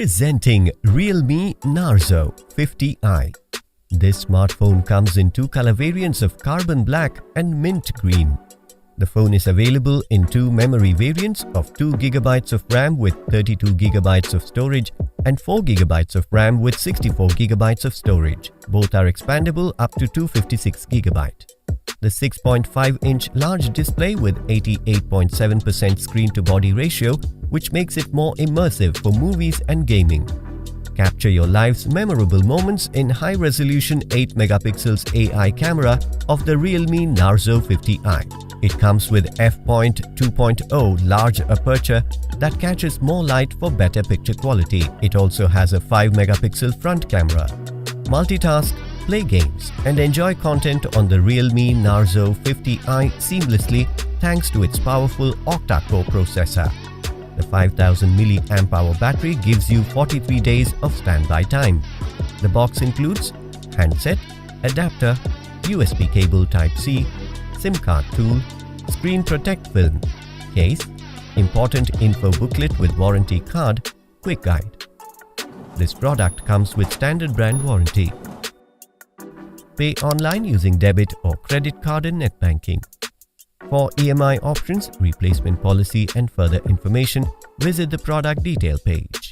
Presenting Realme Narzo 50i. This smartphone comes in two color variants of carbon black and mint green. The phone is available in two memory variants of 2GB of RAM with 32GB of storage and 4GB of RAM with 64GB of storage. Both are expandable up to 256GB. The 6.5-inch large display with 88.7% screen-to-body ratio, which makes it more immersive for movies and gaming. Capture your life's memorable moments in high-resolution 8MP AI camera of the Realme Narzo 50i. It comes with f.2.0 large aperture that catches more light for better picture quality. It also has a 5MP front camera. Multitask, play games, and enjoy content on the Realme Narzo 50i seamlessly thanks to its powerful Octa-core Processor. The 5000 mAh battery gives you 43 days of standby time. The box includes handset, adapter, USB cable Type-C, SIM card tool, screen protect film, case, important info booklet with warranty card, quick guide. This product comes with standard brand warranty. Pay online using debit or credit card and net banking. For EMI options, replacement policy and further information, visit the product detail page.